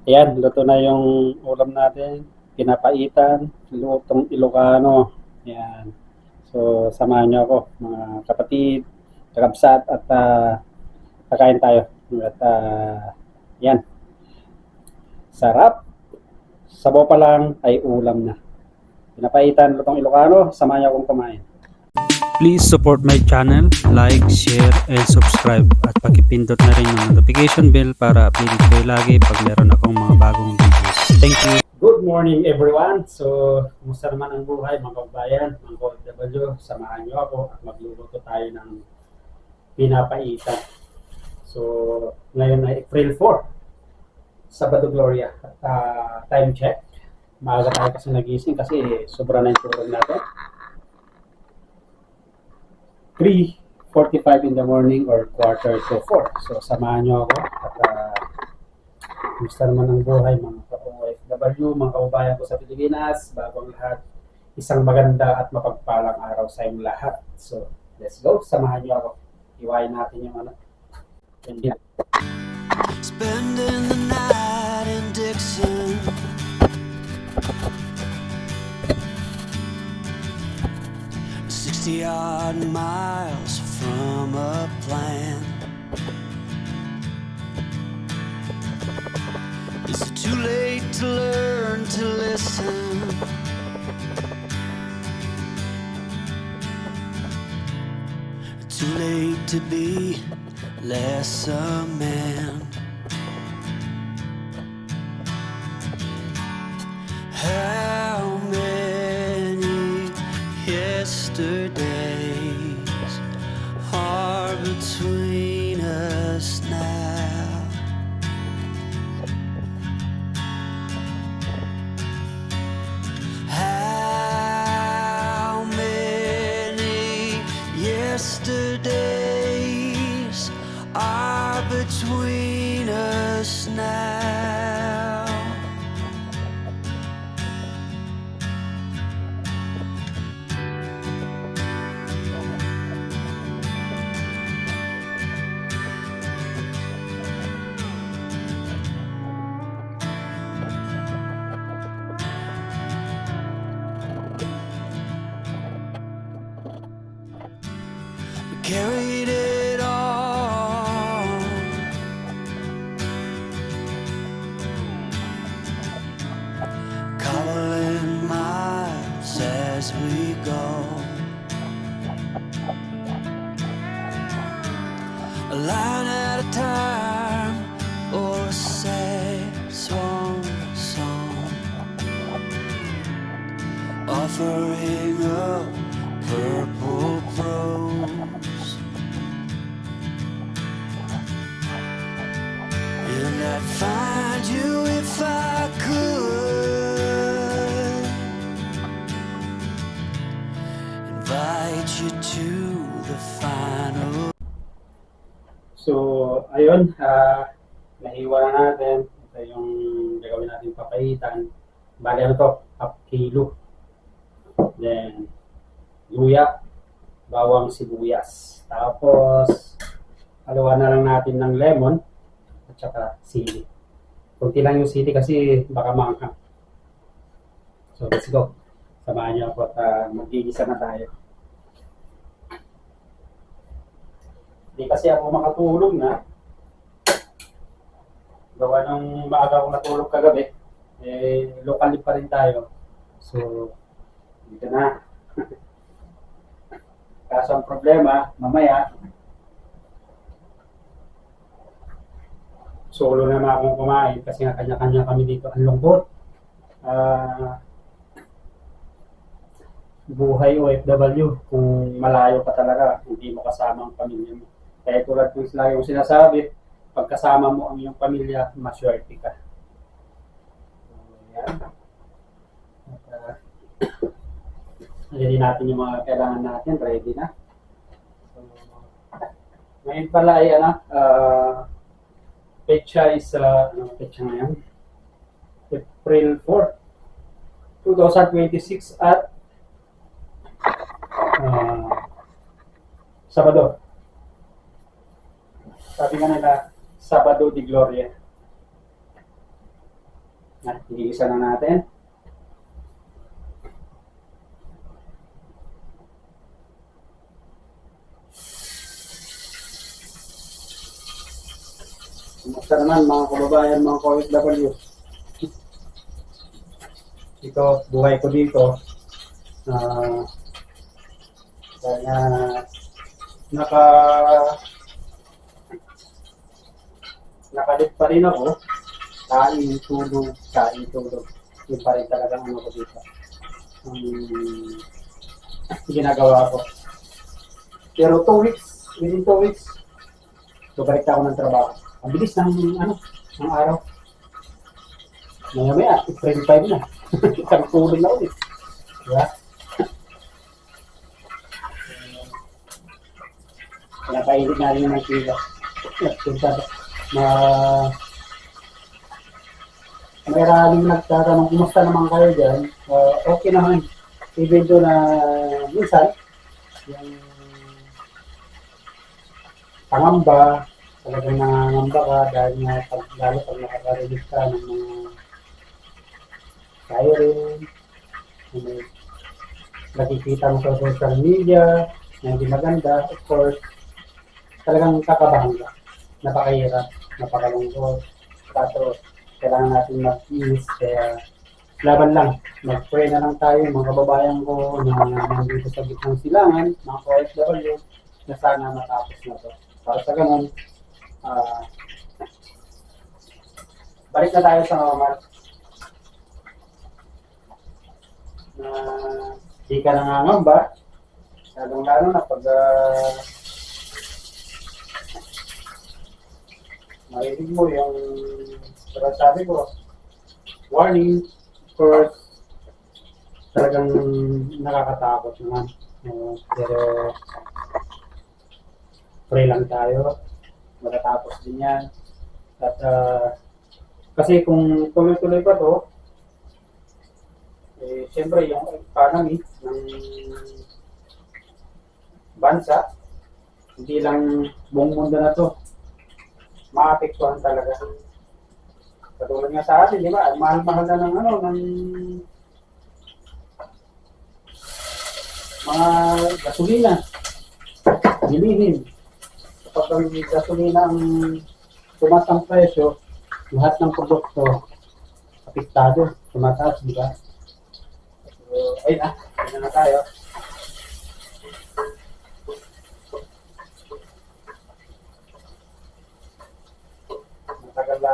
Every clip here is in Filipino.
Ayan, luto na yung ulam natin. Pinapaitan, lutong Ilocano. Ayan. So, samahan niyo ako, mga kapatid, kakabsat, at kakain tayo. At yan, sarap. Sabaw pa lang ay ulam na. Pinapaitan, lutong Ilocano. Samahan niyo akong kumain. Please support my channel, like, share, and subscribe. At pakipindot na rin yung notification bell para updated kayo lagi pag meron akong mga bagong videos. Thank you! Good morning everyone! So, kumusta naman ang buhay mga kabayan, mga OFW? Samahan niyo ako at magluluto tayo ng pinapaitan. So, ngayon ay April 4, Sabado Gloria. At time check. Maaga tayo kasi nagising kasi sobra na yung tulog natin. 3:45 in the morning or quarter to 4. So, samahan nyo ako at gusto naman ng buhay mga ka-OFW, mga kaubayan ko sa Pilipinas. Bago ang lahat, isang maganda at mapagpalang araw sa inyong lahat. So, let's go. Samahan nyo ako. Iwain natin yung ano. Spending the night in Dixon, 60-odd miles from a plan. Is it too late to learn to listen? Too late to be less a man? How many yesterdays are between us now? How many yesterdays are between us now? Carried it on, cobbling miles as we go, a line at a time, or a sad swan song, offering up purple prose. And I'd find you if I could, invite you to the final. So, ayun, nahiwa na natin. Ito yung gagawin natin papaitan. Bali ano to, half kilo. Then, luya, bawang sibuyas. Tapos, haluan na lang natin ng lemon at saka sili. Kunti lang yung sili kasi baka maanghang. So, let's go. Samahan niyo ako at magigisa na tayo. Hindi kasi ako makatulog na. Gawa ng maaga akong natulog kagabi. Local pa rin tayo. So, dito na. Kaso ang problema, mamaya, solo naman akong kumain kasi nga kanya-kanya kami dito. Ang lungkot. Buhay OFW, kung malayo ka talaga, hindi mo kasama ang pamilya mo. Kaya tulad kung lagi yung sinasabi, pagkasama mo ang iyong pamilya, maswerte ka. So, yan. At, ready natin yung mga kailangan natin, ready na. So, ngayon pala ay petsa is, anong petsa ngayon? April 4, 2026 at Sabado. Sabi nga nila, Sabado de Gloria. At igisa na natin. Kumusta naman mga kababayan, mga OFW? Ito, buhay ko dito. Kaya naka nakalit pa rin ako. Kain, tulog, kain, tulog. Yun pa rin talagang ano ko dito. Ginagawa ko. Pero 2 weeks, within 2 weeks, balik ako ng trabaho. Ang bilis ng ng araw. Maya-maya, 25 na. Isang tulog na ulit. Diba? Pinapainit na rin ng kila. Maraming nagtatanong, kumusta naman kayo dyan? Okay naman. Even though na minsan, yung pangamba, talagang nangangamba ka dahil nga lalo pag nakakarinig ka ng mga siren, nakikita mo sa social media, na hindi maganda, of course, talagang kakabahan ka. Napakahirap, napakalungkot. Kaso, kailangan natin mag-ease, kaya laban lang. Mag-pray na lang tayo, mga kababayan ko na nandito sa gitnang silangan, mga OFW, na sana matapos na to. Para sa ganun, balik na tayo sa normal. Na di ka nangangamba, lalong-lalo na pag marinig mo yung sabi ko, warning, of course, talagang nakakatakot naman. Pero pray lang tayo, matatapos din yan. At kasi kung tuloy-tuloy pa to, siyempre yung economy ng bansa, hindi lang buong mundo na to, maapektuhan talaga. Katulad nga sa atin, di ba? Mahal-mahal na ng ng mga gasolina, bilihin. Kapag ang gasolina ang tumaas ang presyo, lahat ng produkto apektado, tumataas, di ba? So, ayun na tayo. Matagal na,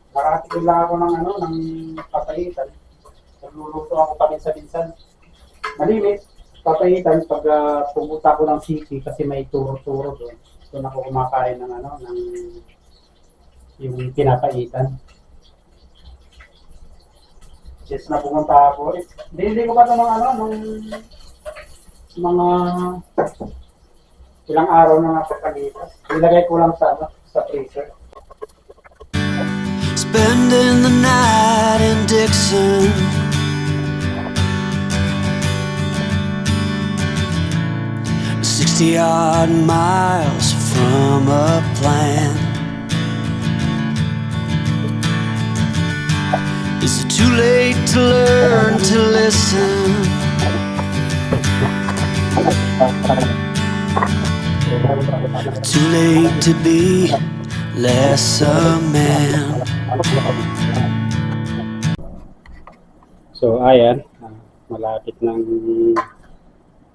nakatikim lang ako ng papaitan. Nagluluto ako paminsan-minsan. Malimit, papaitan pag pumunta ko ng city kasi may turo-turo doon. Doon ako kumakain ng ng yung pinapaitan. Yes, na pumunta ako. Hindi ko pa ito ng mga ilang araw na napagkalipas. Ilagay ko lang sa freezer. Spending the night in Dixon, 60-odd miles from a plan. Is it too late to learn to listen? Too late to be less a man. So ayan, malapit nang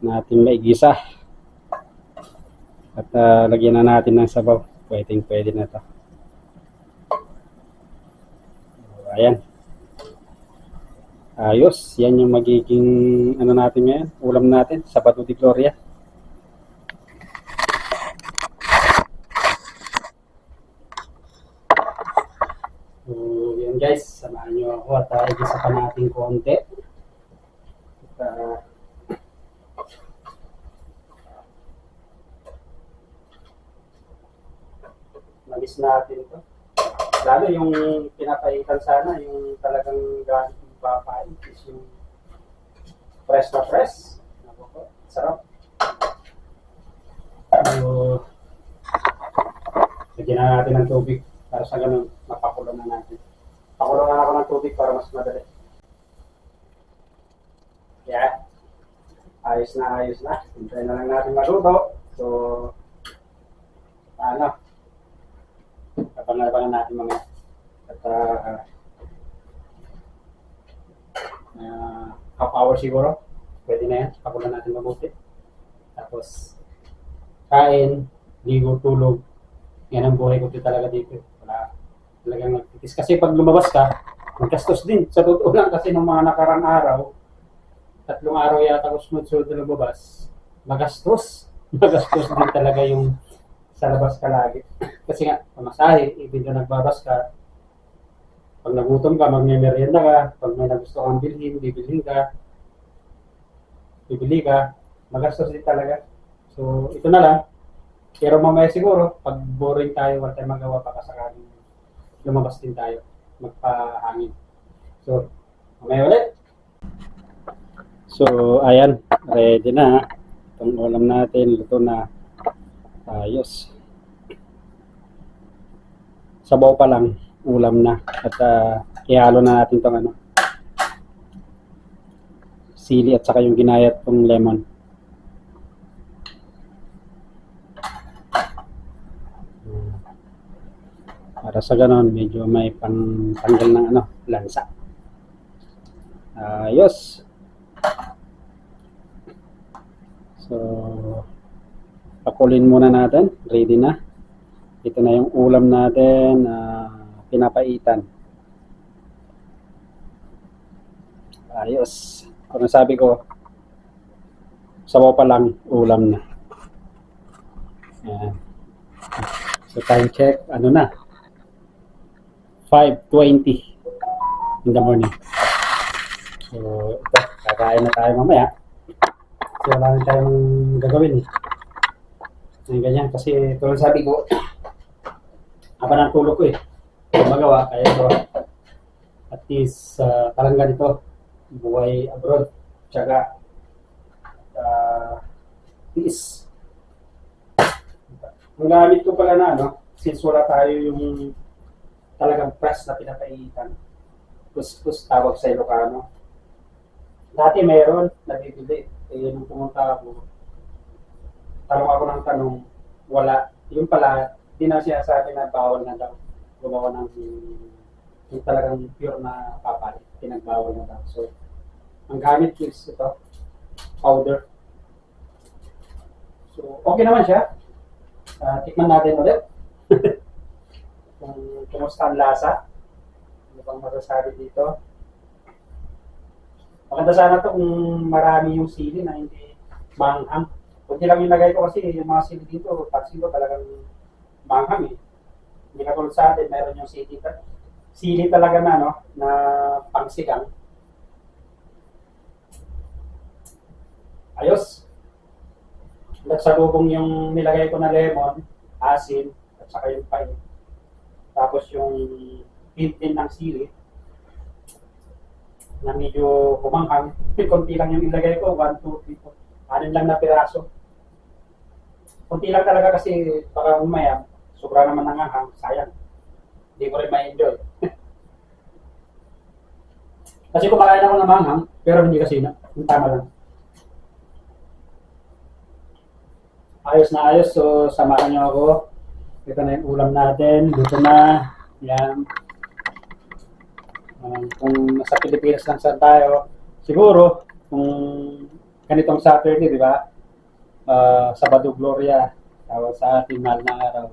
natin maigisa. At lagyan na natin ng sabaw. Pwede na to. So, ayan. Ayos, yan yung magiging natin ngayon, ulam natin sa Bato de Gloria. So, yan guys, samahan nyo ako at igisa pa natin konti. At, malis natin to. Lalo yung pinapaitan sana, yung talagang gamit yung papain is yung fresh na fresh. Sarap. So, lagyan na natin ng tubig para sa ganun, mapakulo na natin. Pakulo na ako ng ng tubig para mas madali. Yan. Ayos na, ayos na. Hintayin na lang natin maluto. So, ano, abangan natin mamaya. At half hour siguro. Pwede na yan. Pakulan natin mabuti. Tapos, kain, ligo, tulog. Yan ang buhay ko talaga dito. Wala talagang nagtitis. Kasi pag lumabas ka, magkastos din. Sa totoo lang kasi ng mga nakarang araw, 3 araw yata ako sunod-sunod na lumabas, magastos. Magastos din talaga yung sa labas ka lagi. Kasi nga, pamasahe, even na nagbabas ka, pag nagutom ka, magme-merienda ka, pag may nagusto kang bilhin, bibili ka, magastos din talaga. So, ito na lang. Pero mamaya siguro, pag boring tayo, wala tayong magawa, baka sakaling lumabas din tayo, magpahangin. So, mamaya ulit. So, ayan, ready na. Itong ulam natin, luto na. Ayos. Sabaw pa lang, ulam na. At ihalo na natin itong sili at saka yung ginayat kong lemon. Para sa ganon, medyo may pangtanggal ng lansa. Ayos. So, pakulin muna natin. Ready na. Ito na yung ulam natin, pinapaitan. Ayos. Kung nasabi ko, sabaw pa lang, ulam na. Ayan. So, time check, na? 5:20 in the morning. So, ito, kakain na tayo mamaya. So, wala na tayong gagawin. Ganyan, kasi tulad sabi ko, haba ng tulog ko magawa, kaya ito, at least, parang ganito, buhay abroad, tsaka, tiis. Ang gamit ko pala na, since wala tayo yung talagang press na pinapaitan, kuskus tawag sa Ilocano. Dati meron, nabibili. Nung pumunta ako, tanong ako ng tanong, wala. Yung pala, di na siya sabi na bawal na daw. Gumawa ng yung talagang pure na papalit. Pinagbawal na daw. So, ang gamit is ito, powder. So, okay naman siya. Tikman natin ulit. Kung kumusta ang lasa. Ano bang masasabi dito? Maganda sana ito kung marami yung sili na hindi manghang. Kunti lang yung lagay ko kasi yung mga sili dito, pansin ko talagang manghang Hindi ka tulad sa atin, mayroon yung sili talaga na pangsigang. Ayos. Nagsalubong yung nilagay ko na lemon, asin, at saka yung pine. Tapos yung pintin ng sili na medyo kumanghang. Kunti lang yung ilagay ko, 1, 2, 3, 4. 6 lang na piraso. Kunti lang talaga kasi baka umaya, sobra naman nanganghang, sayang. Hindi ko rin ma-enjoy. Kasi kumakain ako ng manghang, pero hindi kasi yung tama lang. Ayos na ayos, so samahan niyo ako. Ito na yung ulam natin, dito na. Yan. Kung nasa Pilipinas lang saan tayo, siguro, kung ganitong Saturday, di ba? Sabado Gloria, tawag sa ating mahal na araw.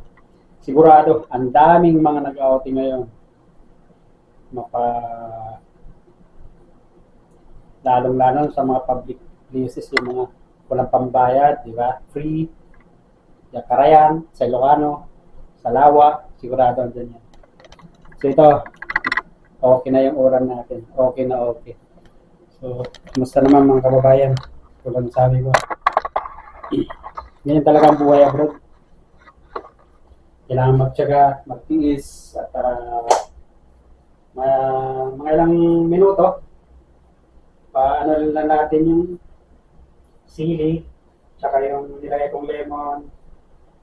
Sigurado, ang daming mga nag-outing ngayon. Lalong-lalong sa mga public places, yung mga walang pambayad, di ba? Free, Yakarayan, sa Ilocano, sa Lawa, sigurado andyan yan. So ito, okay na yung oras natin. Okay na okay. So, kumusta naman mga kababayan? Tulad ng sabi ko. Ganyan talaga ang buhay abroad. Kailangan magtiyaga, magtiis, at mga ilang minuto, paano lang natin yung sili, tsaka yung nilagay kong lemon,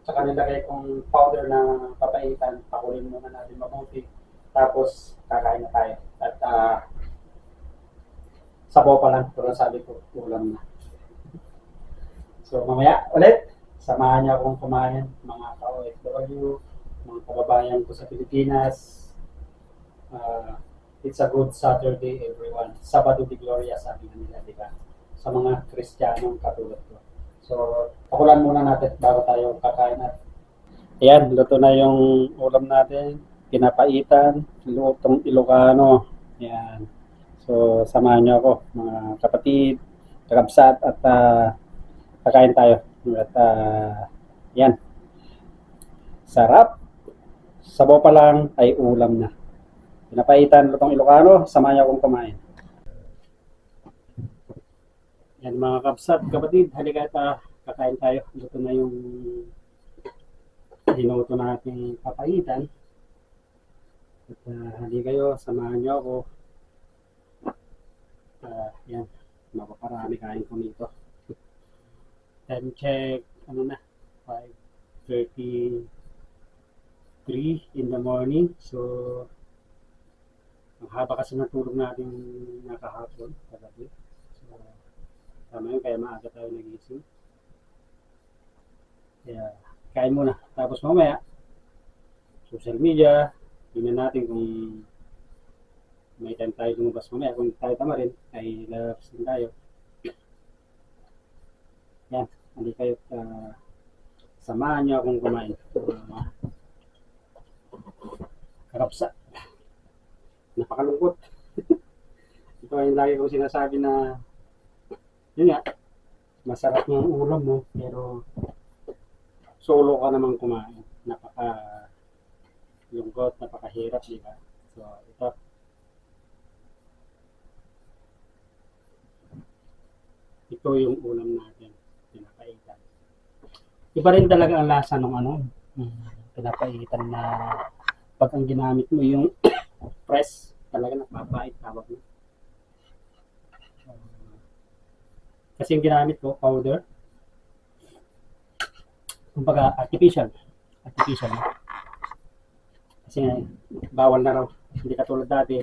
tsaka nilagay kong powder na papaitan, pakulin muna natin mabuti. Tapos, kakain na tayo. At sabaw pa lang, pero sabi ko, ulam na. So mamaya ulit, samahan niyo akong kumain, mga ka-OFW, mga kababayan ko sa Pilipinas. Uh, it's a good Saturday, everyone. Sabado de Gloria, sabi nga nila, di ba? Sa mga Kristiyanong katulad ko. So, pakulan muna natin bago tayo kakain at ayan, luto na yung ulam natin. Pinapaitan, lutong Ilocano. Ayan. So, samahan niyo ako, mga kapatid, kakabsat, at kakain tayo. At yan, sarap. Sabaw pa lang ay ulam na. Pinapaitan, lutong Ilocano, samahan niyo akong kumain. Yan mga kabsat, kapatid, halika at kakain tayo. Luto na yung dinuto nating papaitan. At halika kayo, samahan niyo ako. Yan, mapaparami kain ko nito. Time check, ano na, 5:33 in the morning. So, ang haba kasi natulog natin nakahapon, kagabi. So, tama yun, kaya maaga tayo nagising. Kaya, kain muna. Tapos mamaya, social media, tingnan natin kung may time tayo lumabas mamaya. Kung tayo tama rin, ay lalabas din tayo. Yan, hindi kayo samahan niyo akong kumain. Karapsa. Napakalungkot. Ito ay lagi kong sinasabi na yun nga, masarap yung ulam mo, pero solo ka namang kumain. Napaka-lungkot, napakahirap, di ba? So, ito yung ulam natin, pinapaitan. Iba rin talaga ang lasa ng pinapaitan na pag ang ginamit mo yung press, talaga napapait tawag mo. Kasi yung ginamit ko, powder, kumbaga artificial. Kasi bawal na raw. Hindi katulad dati,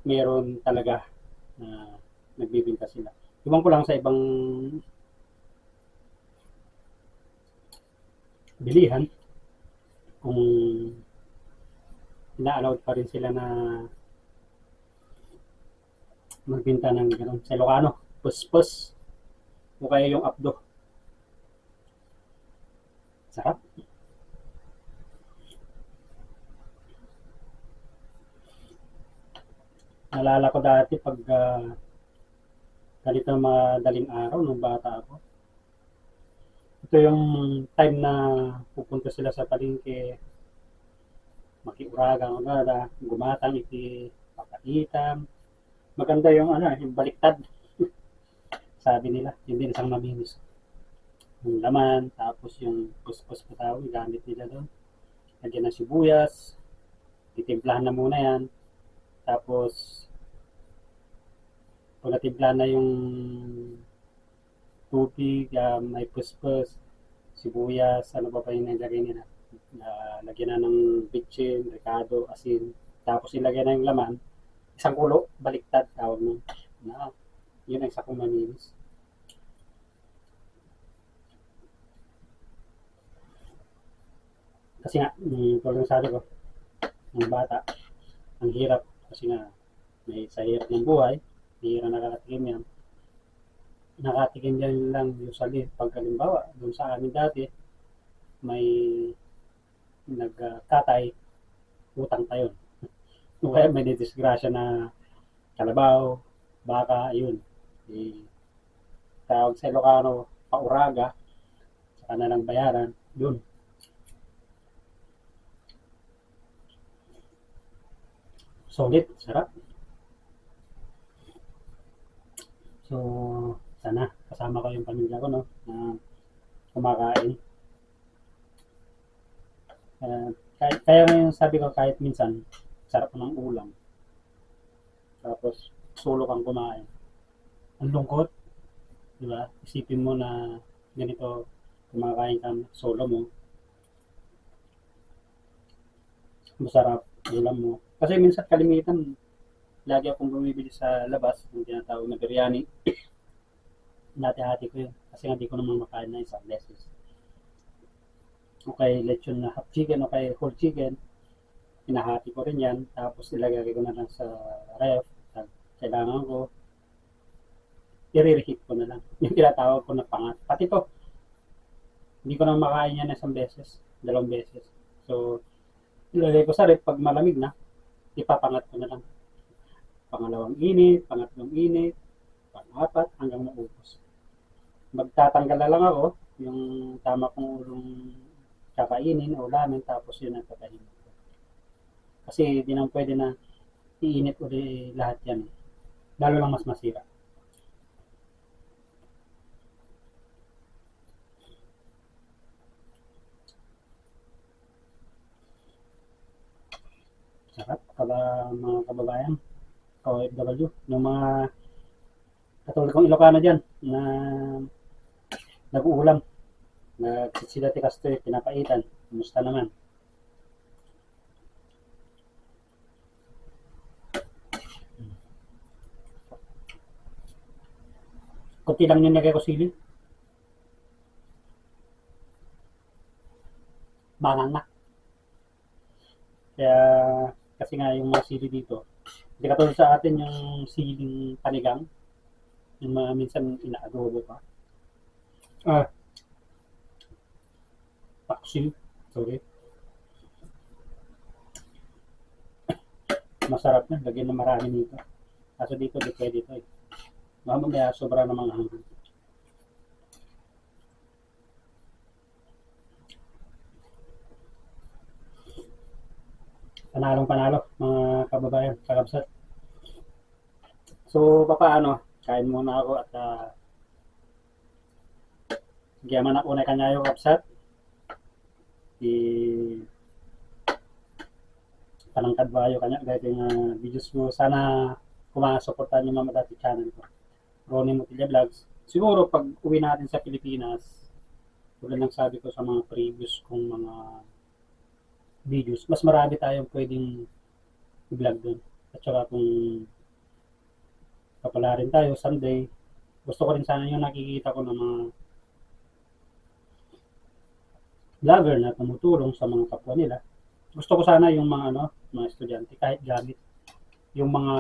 meron talaga na nagbibinta sila. Iwan ko lang sa ibang bilihan kung ina-allowed pa rin sila na magbinta ng gano'n. Sa Ilocano, pus-pus. O kaya yung abdo. Sarap. Naalala ko dati pag ganito madaling araw nung bata ako. Ito yung time na pupunta sila sa palengke, makiuraga, gumatang, papaitan. Maganda yung yung baliktad. Sabi nila, yun din isang maminis. Yung laman, tapos yung puspos pa tawag, gamit nila doon. Lagyan ng sibuyas, titimplahan na muna yan. Tapos, pag natimpla na yung tubig, may puspos, sibuyas, ano pa yung nilagay nila. Lagyan na ng bitchin, ricado, asin. Tapos ilagay na yung laman. Isang kulo, baliktad tawag mo. Yun ang isa kong maminis. Kasi nga, tulad ng sabi ko, ng bata, ang hirap kasi nga may sa hirap ng buhay, hirap nakakatikim yan. Nakatikim yan lang usually pag halimbawa, doon sa amin dati, may nagkatay, utang tayo. O kaya may disgrasya na kalabaw, baka, yun. Tawag sa Ilocano, pauraga, sa kanilang bayaran, yun. Solid, sarap. So, sana kasama ko yung pamilya ko, no, na kumakain. Kaya ngayon sabi ko, kahit minsan, sarap ng ulam. Tapos, solo kang kumain. Ang lungkot, di ba? Isipin mo na ganito, kumakain ka solo mo. Masarap, ulam mo. Kasi minsan kalimitan, lagi akong bumibili sa labas ng tinatawag na biryani. Hati-hati ko yun. Kasi nga di ko naman makain na isang beses. O kay lechon na half chicken o kay whole chicken, hinahati ko rin yan. Tapos ilagay ko na lang sa ref. Kailangan ko, i-reheat ko na lang. Yung tinatawag ko na pangat. Pati to, hindi ko na makain yan isang beses, dalawang beses. So, ilagay ko sa ref. Pag malamig na, ipapangat ko na lang. Pangalawang init, pangatlong init, pang-apat, hanggang maubos. Magtatanggal na lang ako, yung tama kong ulong kakainin o ulamin, tapos yun ang kakainin ko. Kasi di naman pwede na iinit uli lahat yan. Lalo lang mas masira. Sarap, mga kababayan, OFW, yung mga katulad kong Ilocano dyan, na nag-uulam, nagsisila kastoy, pinapaitan, kumusta naman? Kunti lang yung nagay ko sili, mangang na. Kaya, kasi nga yung mga sili dito, hindi katulad sa atin yung siling panigang, yung mga minsan inaadobo pa. Paksiw, sorry. Masarap na, lagyan na marami nito. Kaso dito, di pwede ito eh. Mamaya, sobra na mga hanggang. Panalong panalo, mga kababayan, kakabsat. So, papaano? Kain muna ako at giyaman ako na kanyayo kapsat. Panangkad bayo kanya dahil yung videos ko. Sana kumasuportahan yung mga dati channel ko. Ronnie Mutilla Vlogs. Siguro pag uwi natin sa Pilipinas, tulad ng sabi ko sa mga previous kong mga videos, mas marami tayong pwedeng i-vlog doon. At saka kung papala rin tayo someday, gusto ko rin sana yung nakikita ko ng mga vlogger na tumutulong sa mga kapwa nila. Gusto ko sana yung mga estudyante kahit gamit yung mga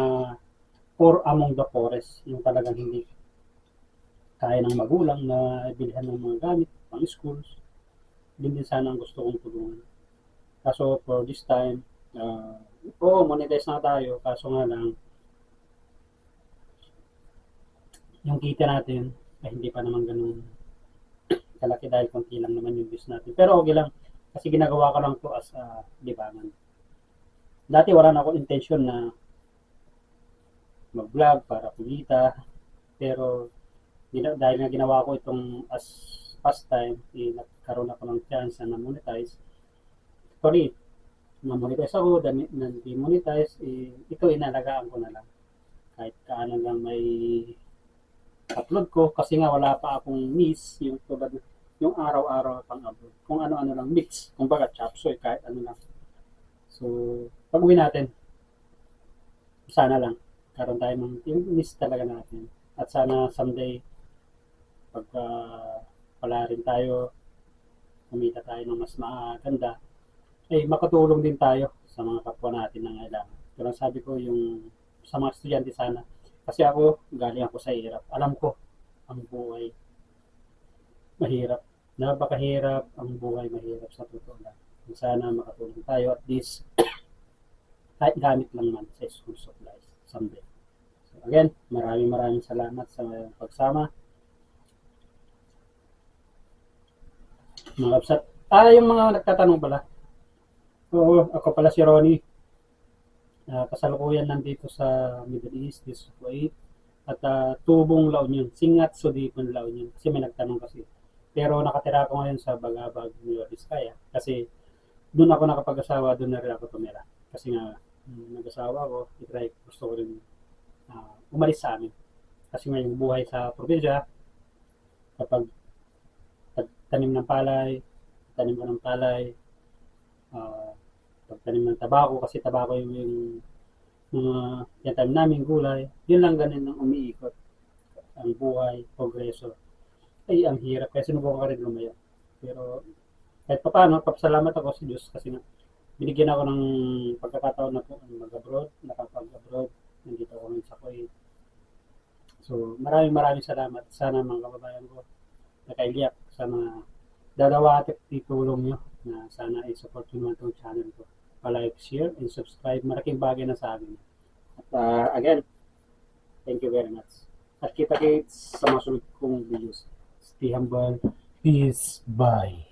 poor among the poorest, yung talagang hindi kaya ng magulang na bilhan ng mga gamit pang schools. Din sana ang gusto kong tulungan. Kaso for this time, monetize na tayo, kaso nga lang yung kita natin ay hindi pa naman ganun kalaki dahil konti lang naman yung views natin. Pero okay lang kasi ginagawa ko lang to as libangan. Dati wala na ako intention na mag-vlog para kumita, pero dahil nga ginawa ko itong as pastime, nagkaroon ako ng chance na monetize. Sorry, na-monetize ako, na-demonetize, ito inalagaan ko na lang. Kahit kaano lang may upload ko kasi nga wala pa akong miss yung tulad yung araw-araw pang upload. Kung ano-ano lang mix, kumbaga chapsoy kahit ano lang. So, pag-uwi natin, sana lang karon tayo ng yung miss talaga natin. At sana someday pagka wala rin tayo, kumita tayo ng mas maganda, makatulong din tayo sa mga kapwa natin na kailangan. Pero sabi ko yung sa mga estudyante sana, kasi ako, galing ako sa hirap. Alam ko, ang buhay mahirap. Napakahirap ang buhay, mahirap sa totoo lang. Sana makatulong tayo at least kahit gamit lang man sa school supplies someday. So again, maraming salamat sa pagsama. Mga kapsat. Yung mga nagtatanong pala. Oo, ako pala si Ronnie. Kasalukuyan nandito sa Middle East, this Kuwait, at Tubong La Union, Singat Sudipon La Union, kasi may nagtanong kasi. Pero nakatira ako ngayon sa Bagabag, Nueva Vizcaya, kasi doon ako nakapag-asawa, doon na rin ako tumira. Kasi nga, nag-asawa ko, gusto ko rin umalis sa amin. Kasi nga yung buhay sa probinsya, kapag tanim ng palay, tanim ko ng palay, pagtanim ng tabako kasi tabako yung mga Yan time namin gulay. Yun lang ganun ang umiikot. Ang buhay, progreso. Ay, ang hirap. Kaya sinubukan ka rin lumayo. Pero kahit pa paano, papasalamat ako sa Diyos kasi nga, binigyan ako ng pagkakataon na po mag-abroad, nakapag-abroad, nandito ako ngayon sa Kuwait. So, maraming salamat. Sana mga kababayan ko, nakailiyak sa mga dalawa at itulong nyo na sana i-support nyo naman itong channel ko. Pa-like, share, and subscribe. Malaking bagay na sa akin. At again, thank you very much. At kita-kits sa mga sunod kong videos. Stay humble. Peace. Bye.